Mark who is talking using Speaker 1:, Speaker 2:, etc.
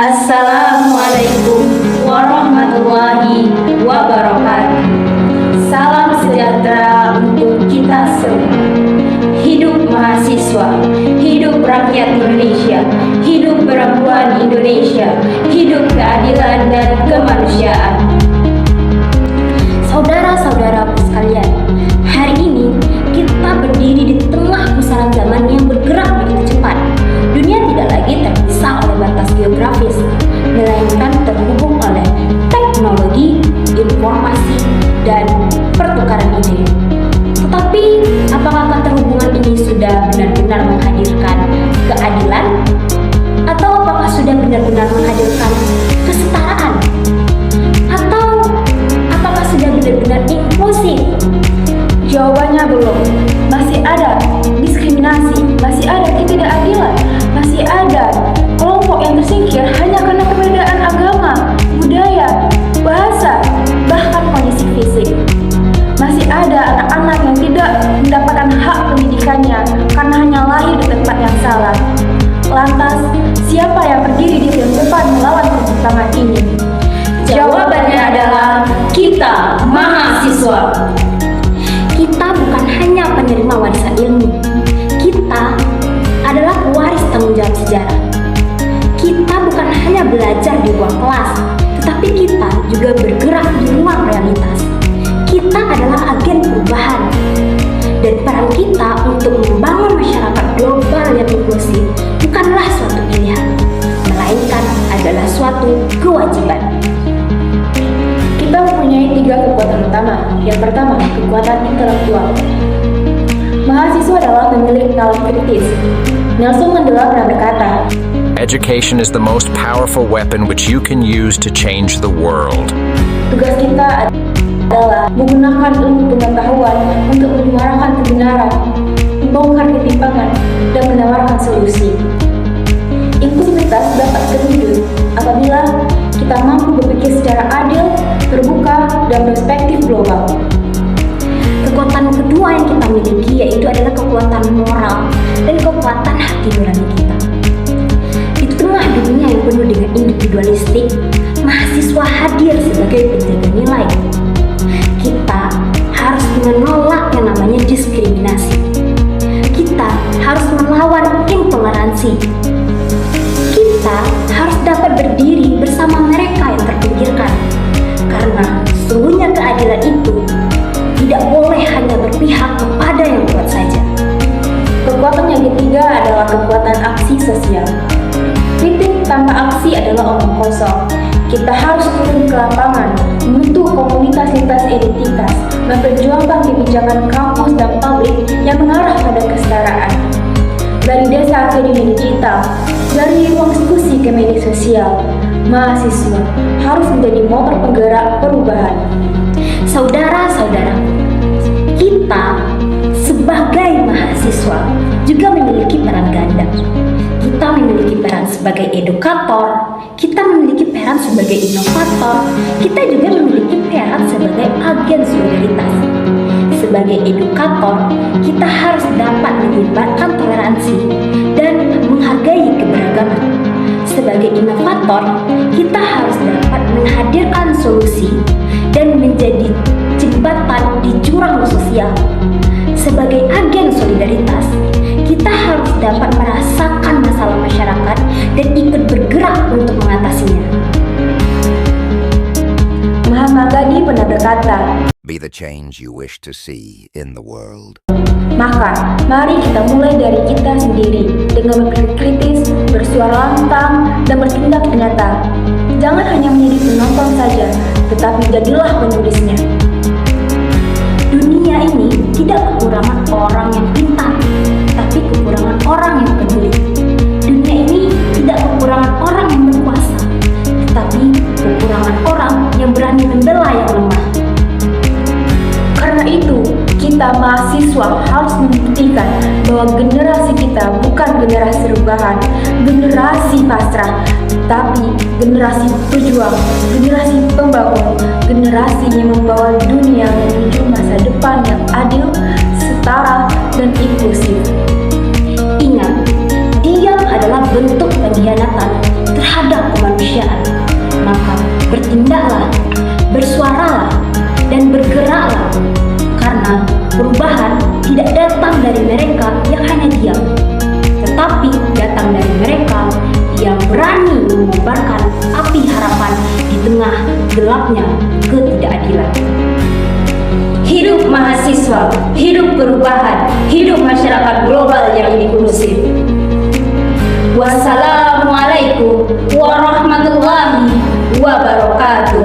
Speaker 1: Assalamualaikum warahmatullahi wabarakatuh. Salam sejahtera untuk kita semua. Hidup mahasiswa, hidup rakyat Indonesia, hidup perempuan Indonesia, hidup keadilan dan kemanusiaan. Saudara-saudaraku sekalian, hari ini kita berdiri di tengah pusaran zaman yang bergerak begitu cepat. Dunia tidak lagi terpisah oleh batas geografis, melainkan terhubung oleh teknologi, informasi, dan pertukaran ide. Tetapi, apakah keterhubungan ini sudah benar-benar menghadirkan keadilan? Atau apakah sudah benar-benar menghadirkan kesetaraan? Atau apakah sudah benar-benar inklusif?
Speaker 2: Jawabannya belum. Masih ada diskriminasi, masih ada ketidakadilan, masih ada kelompok yang tersingkir hanya karena perbedaan agama, budaya, bahasa, bahkan kondisi fisik. Masih ada anak-anak yang tidak mendapatkan hak pendidikannya karena hanya lahir di tempat yang salah. Lantas, siapa yang berdiri di depan melawan pertentangan ini?
Speaker 1: Jawabannya adalah kita, mahasiswa.
Speaker 3: Kita bukan hanya penerima warisan ilmu, kita adalah pewaris tanggung jawab sejarah. Kita bukan hanya belajar di ruang kelas, tetapi kita juga bergerak di ruang realitas. Kita adalah agen perubahan, dan peran kita untuk membangun masyarakat global yang inklusif bukanlah suatu pilihan, melainkan adalah suatu kewajiban.
Speaker 2: Kita mempunyai 3 kekuatan utama. Yang pertama, kekuatan intelektual. Mahasiswa adalah pemilik nalar kritis. Nelson Mandela pernah berkata,
Speaker 4: Education is the most powerful weapon which you can use to change the world.
Speaker 2: tugas kita adalah menggunakan ilmu pengetahuan untuk menyuarakan kebenaran, membongkar ketimpangan, dan menawarkan solusi. Inklusivitas dapat terwujud apabila kita mampu berpikir secara adil, terbuka, dan perspektif global.
Speaker 3: Kekuatan kedua yang kita miliki yaitu adalah kekuatan moral dan kekuatan hati nurani kita. Di tengah dunia yang penuh dengan individualistik, mahasiswa hadir sebagai penjaga nilai. Kita harus menolak yang namanya diskriminasi. Kita harus melawan intoleransi. Kita harus dapat berdiri bersama mereka yang terpinggirkan. Karena sesungguhnya keadilan itu tidak boleh hanya berpihak kepada yang kuat saja.
Speaker 2: Kekuatan yang ketiga adalah kekuatan aksi sosial. Kritik tanpa aksi adalah omong kosong. Kita harus turun ke lapangan, membentuk komunitas lintas identitas, memperjuangkan kebijakan kampus dan publik yang mengarah pada kesetaraan. Dari desa ke dunia digital, dari ruang diskusi ke media sosial, mahasiswa harus menjadi motor penggerak perubahan.
Speaker 3: Saudara-saudara, kita sebagai mahasiswa juga memiliki peran ganda. Kita memiliki peran sebagai edukator, kita memiliki peran sebagai inovator, kita juga memiliki peran sebagai agen solidaritas. Sebagai edukator, kita harus dapat menyebarkan toleransi dan menghargai keberagaman. Sebagai inovator, kita harus dapat menghadirkan solusi dan menjadi jembatan di jurang sosial. Sebagai agen solidaritas, kita harus dapat merasakan masalah masyarakat dan ikut bergerak untuk mengatasinya.
Speaker 2: Mahatma Gandhi pernah berkata,
Speaker 5: Be the change you wish to see in the world.
Speaker 2: maka mari kita mulai dari kita sendiri dengan berpikir kritis, bersuara lantang, dan bertindak nyata. Jangan hanya menjadi penonton saja, tetapi jadilah penulisnya.
Speaker 3: Dunia ini tidak kekurangan orang yang pintar, tapi kekurangan orang yang peduli. Dunia ini tidak kekurangan orang yang berkuasa, tetapi kekurangan orang yang berani membela yang lemah.
Speaker 2: Karena itu, kita mahasiswa harus membuktikan bahwa generasi kita bukan generasi rebahan, generasi pasrah, tapi generasi pejuang, generasi pembangun, generasi yang membawa dunia menuju masa depan yang adil, setara, dan inklusif.
Speaker 3: Ingat, diam adalah bentuk pengkhianatan terhadap kemanusiaan. mereka yang hanya diam, tetapi datang dari mereka yang berani mengobarkan api harapan di tengah gelapnya ketidakadilan. Hidup mahasiswa, hidup perubahan, hidup masyarakat global yang inklusif. Wassalamualaikum warahmatullahi wabarakatuh.